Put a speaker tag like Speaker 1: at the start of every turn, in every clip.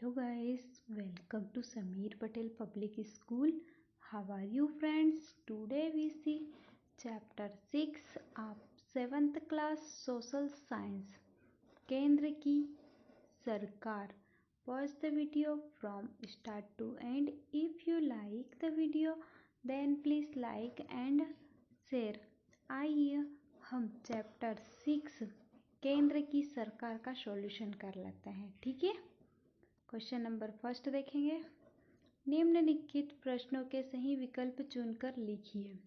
Speaker 1: Hello guys, welcome to Sameer Patel Public School. How are you friends? Today we see chapter 6 of 7th class Social Science. केंद्र की सरकार. Watch the video from start to end. If you like the video, then please like and share. आइए हम chapter 6 केंद्र की सरकार का solution कर लेते हैं. ठीक है. क्वेश्चन नंबर फर्स्ट देखेंगे. निम्नलिखित प्रश्नों के सही विकल्प चुनकर लिखिए.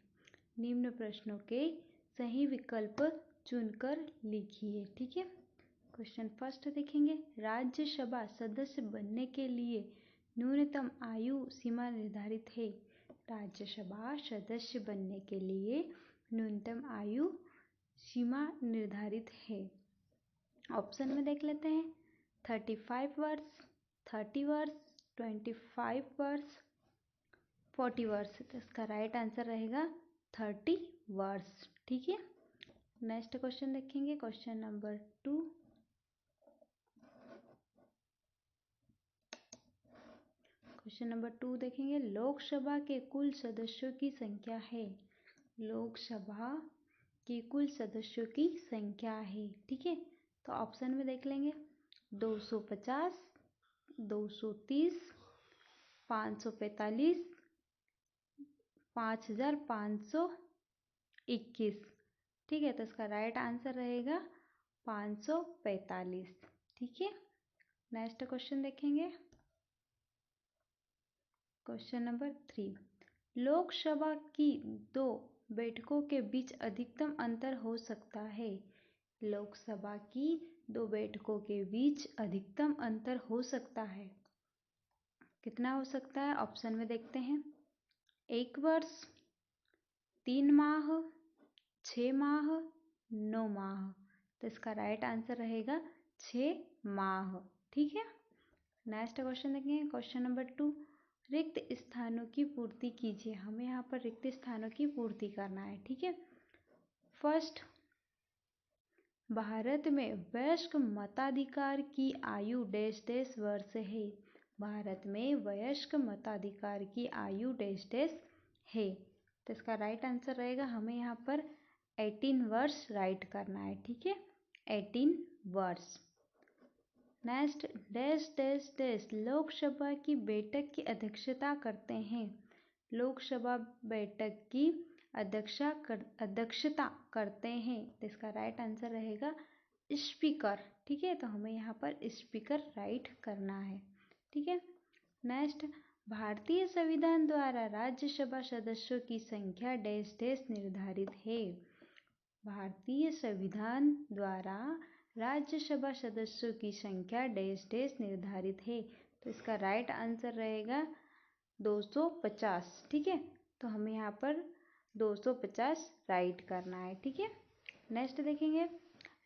Speaker 1: निम्न प्रश्नों के सही विकल्प चुनकर लिखिए. ठीक है. क्वेश्चन फर्स्ट देखेंगे. राज्यसभा सदस्य बनने के लिए न्यूनतम आयु सीमा निर्धारित है. राज्यसभा सदस्य बनने के लिए न्यूनतम आयु सीमा निर्धारित है. ऑप्शन में देख लेते हैं. 35 वर्ष, 30 वर्ष, 25 वर्ष, 40 वर्ष. तो इसका राइट आंसर रहेगा 30 वर्ष. ठीक है. नेक्स्ट क्वेश्चन देखेंगे. Question number 2. क्वेश्चन नंबर 2 देखेंगे. लोकसभा के कुल सदस्यों की संख्या है. लोकसभा के कुल सदस्यों की संख्या है. ठीक है. तो ऑप्शन में देख लेंगे. 250, 230, 545, 5521. ठीक है. तो इसका राइट आंसर रहेगा 545. ठीक है. नेक्स्ट क्वेश्चन देखेंगे. Question number 3. लोकसभा की 2 बैठकों के बीच अधिकतम अंतर हो सकता है. लोकसभा की 2 बैठकों के बीच अधिकतम अंतर हो सकता है. कितना हो सकता है? ऑप्शन में देखते हैं. 1 वर्ष, 3 माह, 6 माह, 9 माह. तो इसका राइट आंसर रहेगा 6 माह. ठीक है. नेक्स्ट क्वेश्चन देखेंगे. Question number 2. रिक्त स्थानों की पूर्ति कीजिए. हमें यहाँ पर रिक्त स्थानों की पूर्ति करना है. ठीक है. फर्स्ट, भारत में वयस्क मताधिकार की आयु डैश डैश वर्ष है. भारत में वयस्क मताधिकार की आयु डैश डैश है. तो इसका राइट आंसर रहेगा, हमें यहाँ पर 18 वर्ष राइट करना है. ठीक है. 18 वर्ष. Next, dash dash dash Lok Sabha की बैठक की अध्यक्षता करते हैं. लोकसभा बैठक की अध्यक्षता करते हैं. तो इसका राइट आंसर रहेगा स्पीकर. ठीक है. तो हमें यहाँ पर स्पीकर राइट करना है. ठीक है. नेक्स्ट, भारतीय संविधान द्वारा राज्यसभा सदस्यों की संख्या डैश डैश निर्धारित है. भारतीय संविधान द्वारा राज्यसभा सदस्यों की संख्या डैश डैश निर्धारित है. तो इसका राइट आंसर रहेगा 250. ठीक है. तो हमें यहाँ पर 250 राइट करना है. ठीक है. नेक्स्ट देखेंगे.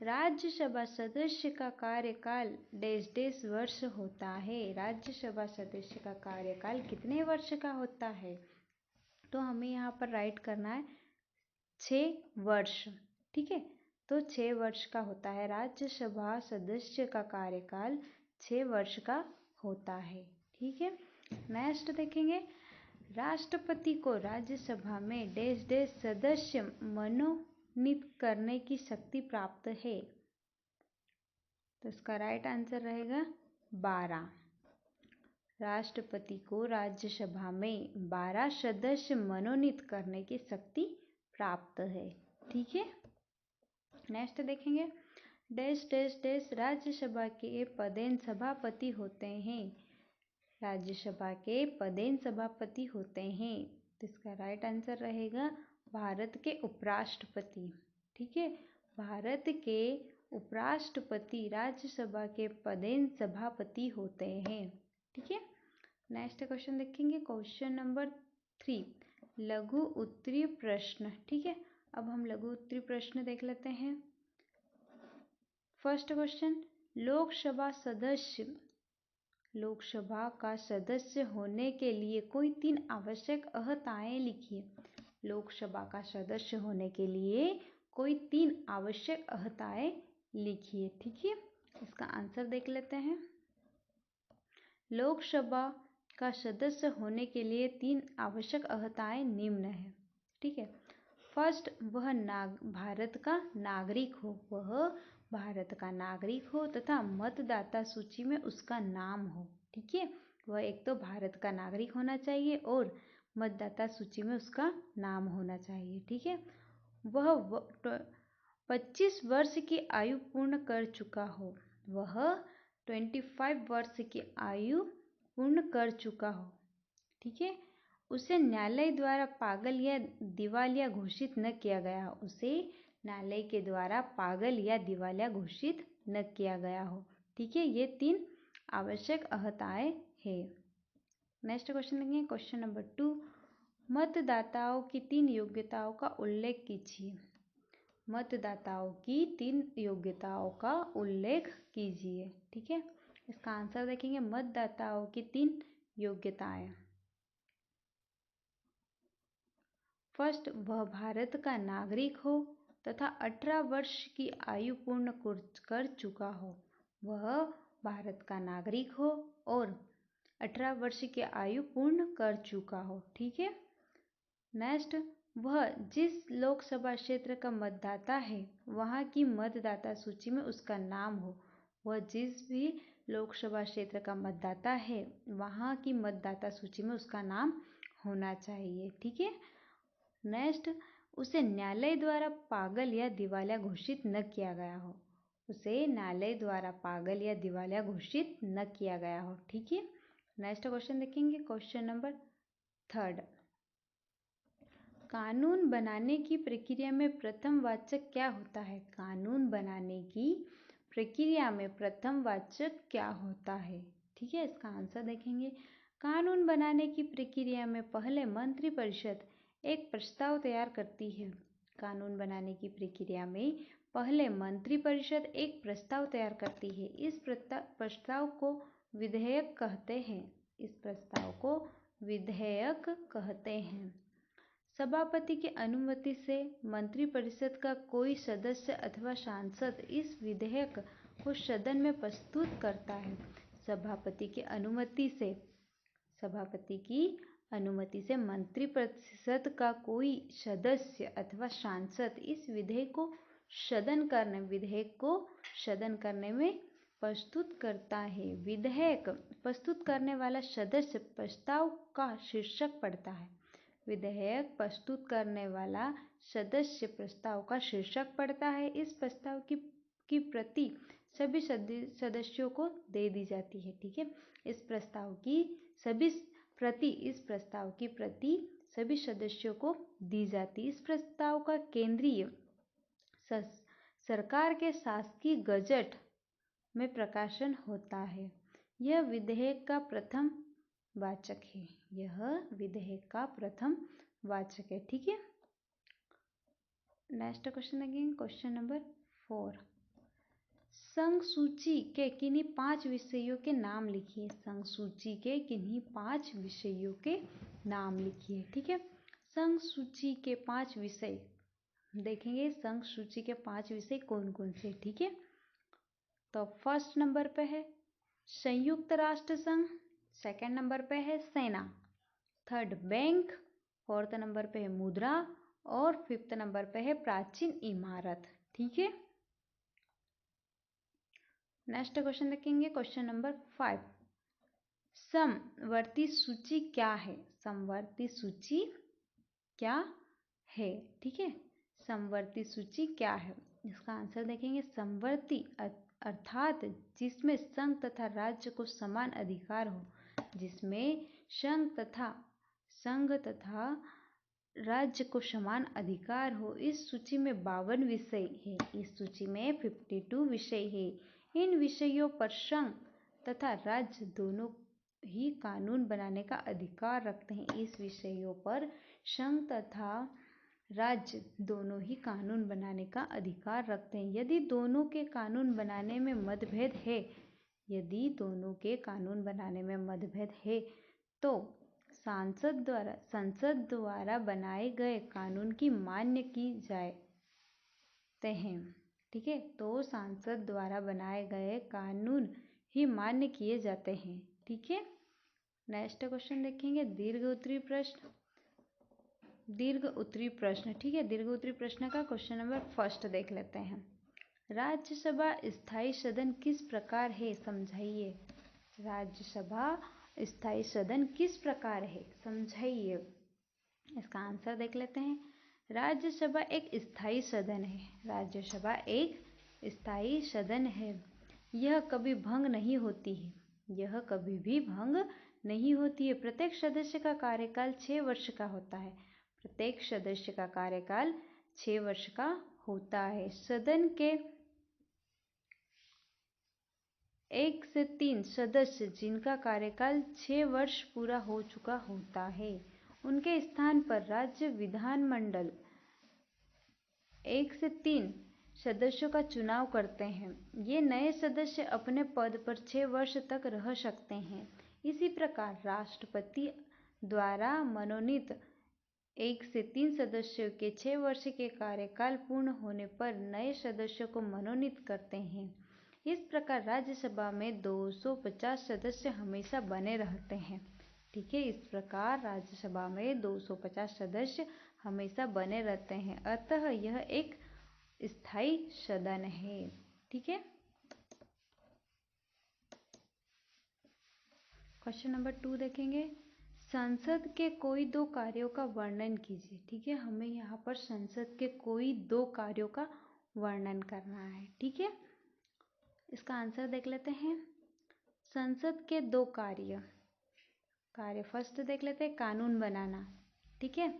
Speaker 1: राज्यसभा सदस्य का कार्यकाल डैश डैश वर्ष होता है. राज्यसभा सदस्य का कार्यकाल कितने वर्ष का होता है? तो हमें यहाँ पर राइट करना है 6 वर्ष. ठीक है. तो 6 वर्ष का होता है. राज्यसभा सदस्य का कार्यकाल 6 वर्ष का होता है. ठीक है. नेक्स्ट देखेंगे. राष्ट्रपति को राज्यसभा में डैश डैश सदस्य मनोनीत करने की शक्ति प्राप्त है. तो इसका राइट आंसर रहेगा 12. राष्ट्रपति को राज्यसभा में 12 सदस्य मनोनीत करने की शक्ति प्राप्त है. ठीक है. नेक्स्ट देखेंगे. डैश डैश डैश राज्यसभा के पदेन सभापति होते हैं. राज्यसभा के पदेन सभापति होते हैं. तो इसका राइट आंसर रहेगा भारत के उपराष्ट्रपति. ठीक है. भारत के उपराष्ट्रपति राज्यसभा के पदेन सभापति होते हैं. ठीक है. नेक्स्ट क्वेश्चन देखेंगे. Question number 3. लघु उत्तरीय प्रश्न. ठीक है. अब हम लघु उत्तरीय प्रश्न देख लेते हैं. First question. लोकसभा का सदस्य होने के लिए कोई 3 आवश्यक अहर्ताएं लिखिए. लोकसभा का सदस्य होने के लिए कोई 3 आवश्यक अहर्ताएं लिखिए. ठीक है. इसका आंसर देख लेते हैं. लोकसभा का सदस्य होने के लिए 3 आवश्यक अर्हताएं निम्न है। ठीक है। फर्स्ट, वह भारत का नागरिक हो, तथा मतदाता सूची में उसका नाम हो। ठीक है, वह एक तो भारत का नागरिक होना चाहिए और मतदाता सूची में उसका नाम होना चाहिए। ठीक है, वह 25 वर्ष की आयु पूर्ण कर चुका हो, 25 वर्ष की आयु पूर्ण कर चुका हो। ठीक है, उसे न्यायालय द्वारा पागल या दिवालिया घोषित न किया गया हो, न्यायालय के द्वारा पागल या दिवालिया घोषित न किया गया हो। ठीक है, ये 3 आवश्यक अर्हताएं हैं। नेक्स्ट क्वेश्चन देखेंगे, क्वेश्चन नंबर 2, मतदाताओं की 3 योग्यताओं का उल्लेख कीजिए। मतदाताओं की 3 योग्यताओं का उल्लेख कीजिए। ठीक है, इसका आंसर देखेंगे, मतदाताओं की 3 योग्यताएं। फर्स्ट, वह भारत का नागरिक हो तथा 18 वर्ष की आयु पूर्ण कर चुका हो, वह भारत का नागरिक हो और 18 वर्ष की आयु पूर्ण कर चुका हो। ठीक है, नेक्स्ट, वह जिस लोकसभा क्षेत्र का मतदाता है वहाँ की मतदाता सूची में उसका नाम हो, वह जिस भी लोकसभा क्षेत्र का मतदाता है वहाँ की मतदाता सूची में उसका नाम होना चाहिए। ठीक है, नेक्स्ट, उसे न्यायालय द्वारा पागल या दिवालिया घोषित न किया गया हो, उसे न्यायालय द्वारा पागल या दिवालिया घोषित न किया गया हो। ठीक है, नेक्स्ट क्वेश्चन देखेंगे, क्वेश्चन नंबर 3, कानून बनाने की प्रक्रिया में प्रथम वाचक क्या होता है? कानून बनाने की प्रक्रिया में प्रथम वाचक क्या होता है? ठीक है, इसका आंसर देखेंगे, कानून बनाने की प्रक्रिया में पहले मंत्रिपरिषद एक प्रस्ताव तैयार करती है। कानून बनाने की प्रक्रिया में पहले मंत्रिपरिषद एक प्रस्ताव तैयार करती है। इस प्रस्ताव को विधेयक कहते हैं। इस प्रस्ताव को विधेयक कहते हैं। सभापति की अनुमति से मंत्रिपरिषद का कोई सदस्य अथवा सांसद इस विधेयक को सदन में प्रस्तुत करता है। सभापति की अनुमति से मंत्रिपरिषद का कोई सदस्य अथवा सांसद इस विधेयक को सदन करने में प्रस्तुत करता है। विधेयक प्रस्तुत करने वाला सदस्य प्रस्ताव का शीर्षक पढ़ता है। विधेयक प्रस्तुत करने वाला सदस्य प्रस्ताव का शीर्षक पढ़ता है। इस प्रस्ताव की प्रति सभी सदस्यों को दे दी जाती है। ठीक है, इस प्रस्ताव की प्रति सभी सदस्यों को दी जाती है। इस प्रस्ताव का केंद्रीय सरकार के शासकीय गजट में प्रकाशन होता है। यह विधेयक का प्रथम वाचक है। ठीक है, नेक्स्ट क्वेश्चन देखेंगे, क्वेश्चन नंबर 4, संघ सूची के किन्हीं 5 विषयों के नाम लिखिए। संघ सूची के किन्हीं 5 विषयों के नाम लिखिए। ठीक है, संघ सूची के 5 विषय देखेंगे। संघ सूची के 5 विषय कौन कौन से? ठीक है, तो फर्स्ट नंबर पे है संयुक्त राष्ट्र संघ, सेकंड नंबर पे है सेना, थर्ड बैंक, फोर्थ नंबर पे है मुद्रा और फिफ्थ नंबर पे है प्राचीन इमारत। ठीक है, नेक्स्ट क्वेश्चन देखेंगे, क्वेश्चन नंबर 5, समवर्ती सूची क्या है? समवर्ती सूची क्या है? ठीक है, समवर्ती सूची क्या है? इसका आंसर देखेंगे, समवर्ती अर्थात जिसमें संघ तथा राज्य को समान अधिकार हो, जिसमें संघ तथा राज्य को समान अधिकार हो। इस सूची में 52 विषय है। इस सूची में 52 विषय है। इन विषयों पर संघ तथा राज्य दोनों ही कानून बनाने का अधिकार रखते हैं। इस विषयों पर संघ तथा राज्य दोनों ही कानून बनाने का अधिकार रखते हैं। यदि दोनों के कानून बनाने में मतभेद है तो संसद द्वारा बनाए गए कानून की मान्य की जाते हैं। ठीक है, तो संसद द्वारा बनाए गए कानून ही मान्य किए जाते हैं। ठीक है। नेक्स्ट क्वेश्चन देखेंगे दीर्घ उत्तरी प्रश्न। ठीक है, दीर्घ उत्तरी प्रश्न का क्वेश्चन नंबर फर्स्ट देख लेते हैं। राज्यसभा स्थायी सदन किस प्रकार है, समझाइए। राज्यसभा स्थायी सदन किस प्रकार है, समझाइए। इसका आंसर देख लेते हैं। राज्यसभा एक स्थायी सदन है। राज्यसभा एक स्थायी सदन है। यह कभी भंग नहीं होती है। यह कभी भी भंग नहीं होती है। प्रत्येक सदस्य का कार्यकाल 6 वर्ष का होता है। प्रत्येक सदस्य का कार्यकाल 6 वर्ष का होता है। सदन के 1 से 3 सदस्य जिनका कार्यकाल 6 वर्ष पूरा हो चुका होता है, उनके स्थान पर राज्य विधानमंडल 1 से 3 सदस्यों का चुनाव करते हैं। ये नए सदस्य अपने पद पर 6 वर्ष तक रह सकते हैं। इसी प्रकार राष्ट्रपति द्वारा मनोनीत 1 से 3 सदस्यों के 6 वर्ष के कार्यकाल पूर्ण होने पर नए सदस्यों को मनोनीत करते हैं। इस प्रकार राज्यसभा में 250 सदस्य हमेशा बने रहते हैं। ठीक है, इस प्रकार राज्यसभा में 250 सदस्य हमेशा बने रहते हैं, अतः यह एक स्थायी सदन है। ठीक है। क्वेश्चन नंबर 2 देखेंगे। संसद के कोई 2 कार्यों का वर्णन कीजिए। ठीक है, हमें यहाँ पर संसद के कोई 2 कार्यों का वर्णन करना है। ठीक है, इसका आंसर देख लेते हैं। संसद के 2 कार्य फर्स्ट देख लेते हैं, कानून बनाना। ठीक है,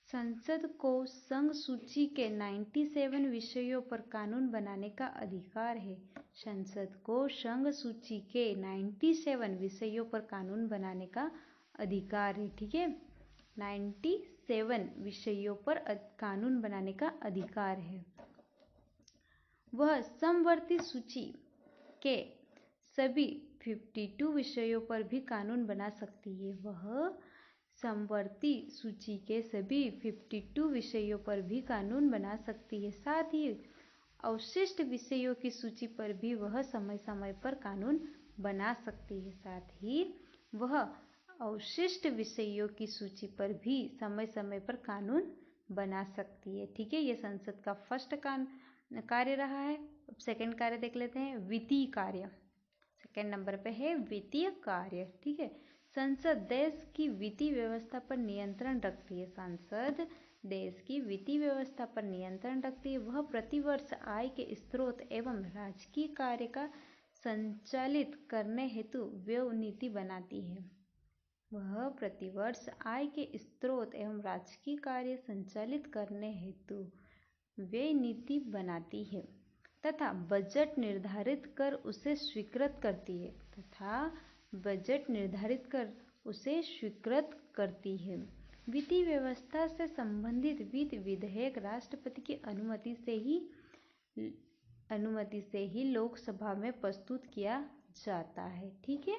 Speaker 1: संसद को संघ सूची के 97 विषयों पर कानून बनाने का अधिकार है। संसद को संघ सूची के 97 विषयों पर कानून बनाने का अधिकार है। ठीक है, 97 विषयों पर कानून बनाने का अधिकार है। वह समवर्ती सूची के सभी 52 विषयों पर भी कानून बना सकती है। वह समवर्ती सूची के सभी 52 विषयों पर भी कानून बना सकती है। साथ ही अवशिष्ट विषयों की सूची पर भी वह समय समय पर कानून बना सकती है। साथ ही वह अवशिष्ट विषयों की सूची पर भी समय समय पर कानून बना सकती है। ठीक है, ये संसद का फर्स्ट कार्य रहा है। सेकंड कार्य देख लेते हैं, वित्तीय कार्य। सेकंड नंबर पे है वित्तीय कार्य। ठीक है, संसद देश की वित्तीय व्यवस्था पर नियंत्रण रखती है। संसद देश की वित्तीय व्यवस्था पर नियंत्रण रखती है। वह प्रतिवर्ष आय के स्रोत एवं राजकीय कार्य का संचालित करने हेतु व्यय नीति बनाती है। वह प्रतिवर्ष आय के स्रोत एवं राजकीय कार्य संचालित करने हेतु व्यय नीति बनाती है तथा बजट निर्धारित कर उसे स्वीकृत करती है। वित्तीय व्यवस्था से संबंधित वित्त विधेयक राष्ट्रपति की अनुमति से ही लोकसभा में प्रस्तुत किया जाता है। ठीक है,